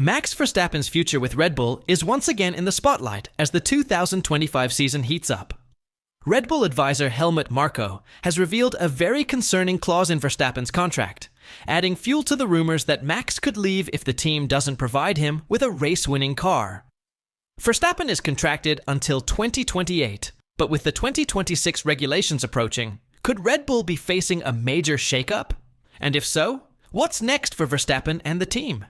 Max Verstappen's future with Red Bull is once again in the spotlight as the 2025 season heats up. Red Bull advisor Helmut Marko has revealed a very concerning clause in Verstappen's contract, adding fuel to the rumors that Max could leave if the team doesn't provide him with a race-winning car. Verstappen is contracted until 2028, but with the 2026 regulations approaching, could Red Bull be facing a major shakeup? And if so, what's next for Verstappen and the team?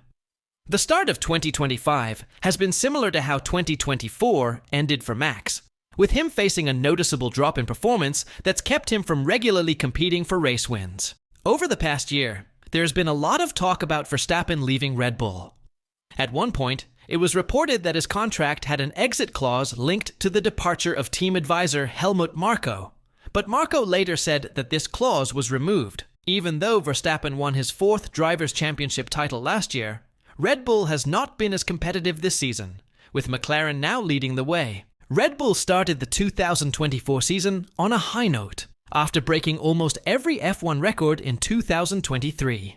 The start of 2025 has been similar to how 2024 ended for Max, with him facing a noticeable drop in performance that's kept him from regularly competing for race wins. Over the past year, there has been a lot of talk about Verstappen leaving Red Bull. At one point, it was reported that his contract had an exit clause linked to the departure of team advisor Helmut Marko, but Marko later said that this clause was removed. Even though Verstappen won his fourth Drivers' Championship title last year, Red Bull has not been as competitive this season, with McLaren now leading the way. Red Bull started the 2024 season on a high note, after breaking almost every F1 record in 2023.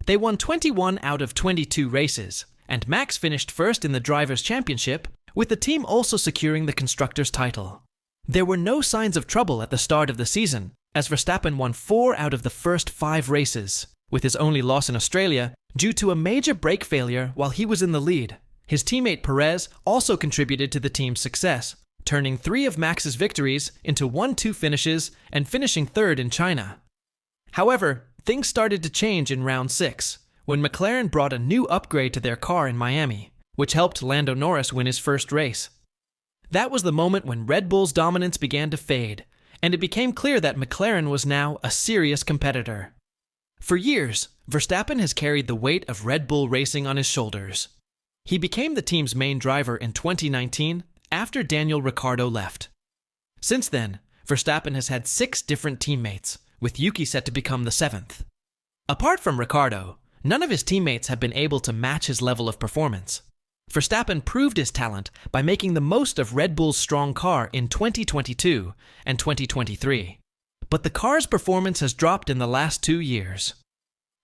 They won 21 out of 22 races, and Max finished first in the Drivers' Championship, with the team also securing the Constructors' title. There were no signs of trouble at the start of the season, as Verstappen won 4 out of the first 5 races, with his only loss in Australia due to a major brake failure while he was in the lead. His teammate Perez also contributed to the team's success, turning 3 of Max's victories into 1-2 finishes and finishing third in China. However, things started to change in round 6, when McLaren brought a new upgrade to their car in Miami, which helped Lando Norris win his first race. That was the moment when Red Bull's dominance began to fade, and it became clear that McLaren was now a serious competitor. For years, Verstappen has carried the weight of Red Bull racing on his shoulders. He became the team's main driver in 2019 after Daniel Ricciardo left. Since then, Verstappen has had 6 different teammates, with Yuki set to become the 7th. Apart from Ricciardo, none of his teammates have been able to match his level of performance. Verstappen proved his talent by making the most of Red Bull's strong car in 2022 and 2023. But the car's performance has dropped in the last 2 years.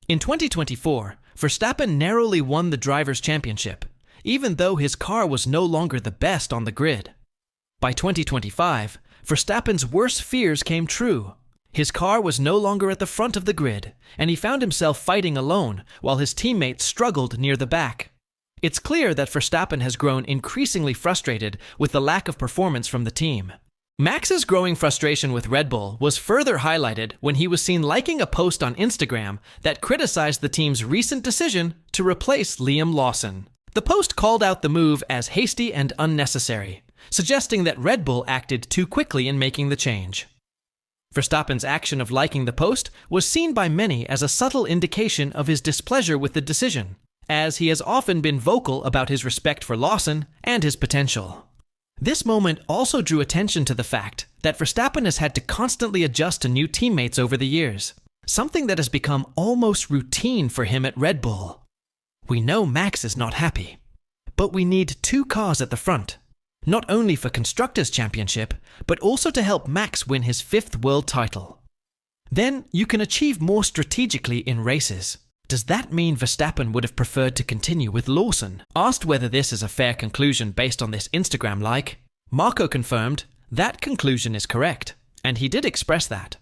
In 2024, Verstappen narrowly won the Drivers' Championship, even though his car was no longer the best on the grid. By 2025, Verstappen's worst fears came true. His car was no longer at the front of the grid, and he found himself fighting alone while his teammates struggled near the back. It's clear that Verstappen has grown increasingly frustrated with the lack of performance from the team. Max's growing frustration with Red Bull was further highlighted when he was seen liking a post on Instagram that criticized the team's recent decision to replace Liam Lawson. The post called out the move as hasty and unnecessary, suggesting that Red Bull acted too quickly in making the change. Verstappen's action of liking the post was seen by many as a subtle indication of his displeasure with the decision, as he has often been vocal about his respect for Lawson and his potential. This moment also drew attention to the fact that Verstappen has had to constantly adjust to new teammates over the years, something that has become almost routine for him at Red Bull. We know Max is not happy, but we need 2 cars at the front, not only for Constructors' Championship, but also to help Max win his 5th world title. Then you can achieve more strategically in races. Does that mean Verstappen would have preferred to continue with Lawson? Asked whether this is a fair conclusion based on this Instagram like, Marko confirmed that conclusion is correct, and he did express that.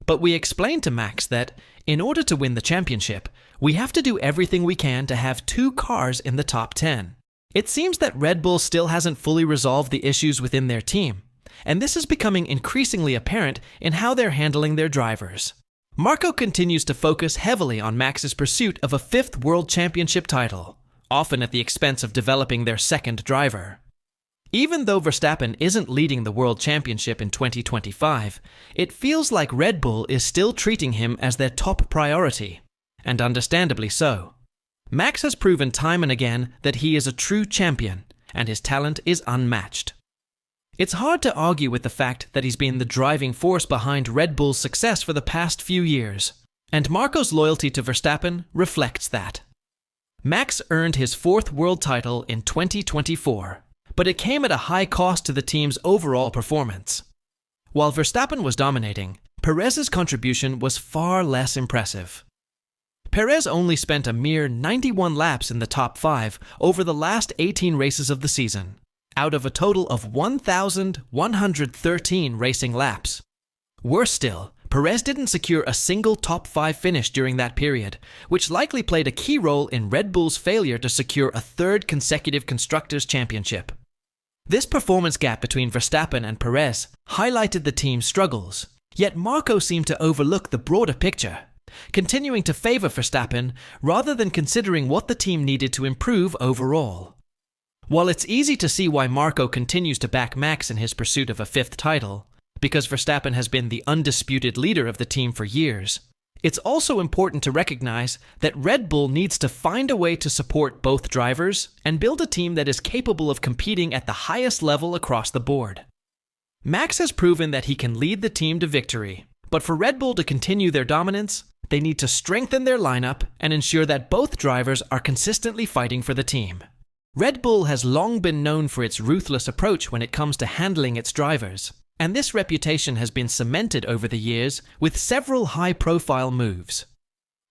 But we explained to Max that, in order to win the championship, we have to do everything we can to have 2 cars in the top 10. It seems that Red Bull still hasn't fully resolved the issues within their team, and this is becoming increasingly apparent in how they're handling their drivers. Marko continues to focus heavily on Max's pursuit of a 5th World Championship title, often at the expense of developing their 2nd driver. Even though Verstappen isn't leading the World Championship in 2025, it feels like Red Bull is still treating him as their top priority, and understandably so. Max has proven time and again that he is a true champion, and his talent is unmatched. It's hard to argue with the fact that he's been the driving force behind Red Bull's success for the past few years, and Marko's loyalty to Verstappen reflects that. Max earned his 4th world title in 2024, but it came at a high cost to the team's overall performance. While Verstappen was dominating, Perez's contribution was far less impressive. Perez only spent a mere 91 laps in the top 5 over the last 18 races of the season, out of a total of 1,113 racing laps. Worse still, Perez didn't secure a single top 5 finish during that period, which likely played a key role in Red Bull's failure to secure a third consecutive Constructors' Championship. This performance gap between Verstappen and Perez highlighted the team's struggles, yet Marco seemed to overlook the broader picture, continuing to favor Verstappen rather than considering what the team needed to improve overall. While it's easy to see why Marco continues to back Max in his pursuit of a 5th title, because Verstappen has been the undisputed leader of the team for years, it's also important to recognize that Red Bull needs to find a way to support both drivers and build a team that is capable of competing at the highest level across the board. Max has proven that he can lead the team to victory, but for Red Bull to continue their dominance, they need to strengthen their lineup and ensure that both drivers are consistently fighting for the team. Red Bull has long been known for its ruthless approach when it comes to handling its drivers, and this reputation has been cemented over the years with several high-profile moves.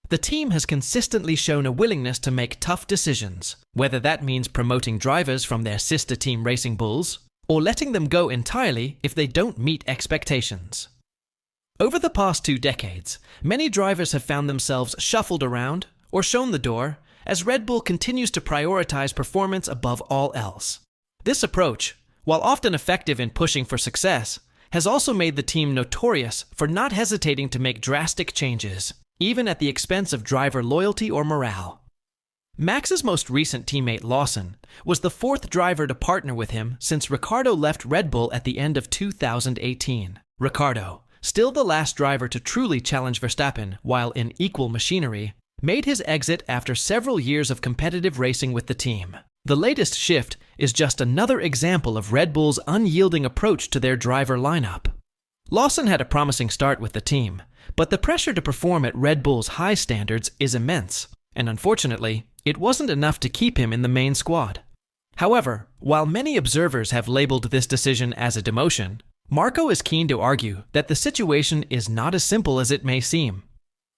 The team has consistently shown a willingness to make tough decisions, whether that means promoting drivers from their sister team Racing Bulls, or letting them go entirely if they don't meet expectations. Over the past 2 decades, many drivers have found themselves shuffled around or shown the door as Red Bull continues to prioritize performance above all else. This approach, while often effective in pushing for success, has also made the team notorious for not hesitating to make drastic changes, even at the expense of driver loyalty or morale. Max's most recent teammate Lawson was the 4th driver to partner with him since Ricciardo left Red Bull at the end of 2018. Ricciardo, still the last driver to truly challenge Verstappen while in equal machinery, made his exit after several years of competitive racing with the team. The latest shift is just another example of Red Bull's unyielding approach to their driver lineup. Lawson had a promising start with the team, but the pressure to perform at Red Bull's high standards is immense, and unfortunately, it wasn't enough to keep him in the main squad. However, while many observers have labeled this decision as a demotion, Marco is keen to argue that the situation is not as simple as it may seem.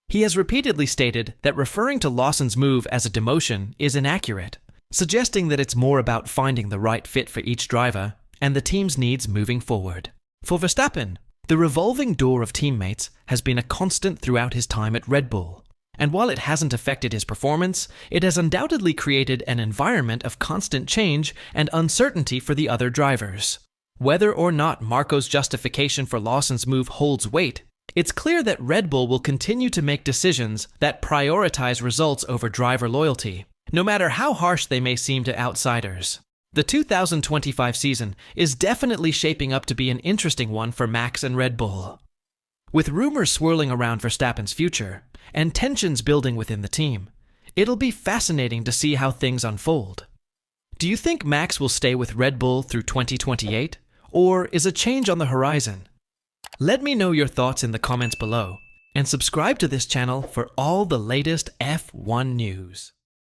He has repeatedly stated that referring to Lawson's move as a demotion is inaccurate, suggesting that it's more about finding the right fit for each driver and the team's needs moving forward. For Verstappen, the revolving door of teammates has been a constant throughout his time at Red Bull, and while it hasn't affected his performance, it has undoubtedly created an environment of constant change and uncertainty for the other drivers. Whether or not Marco's justification for Lawson's move holds weight, it's clear that Red Bull will continue to make decisions that prioritize results over driver loyalty, no matter how harsh they may seem to outsiders. The 2025 season is definitely shaping up to be an interesting one for Max and Red Bull. With rumors swirling around Verstappen's future and tensions building within the team, it'll be fascinating to see how things unfold. Do you think Max will stay with Red Bull through 2028, or is a change on the horizon? Let me know your thoughts in the comments below, and subscribe to this channel for all the latest F1 news.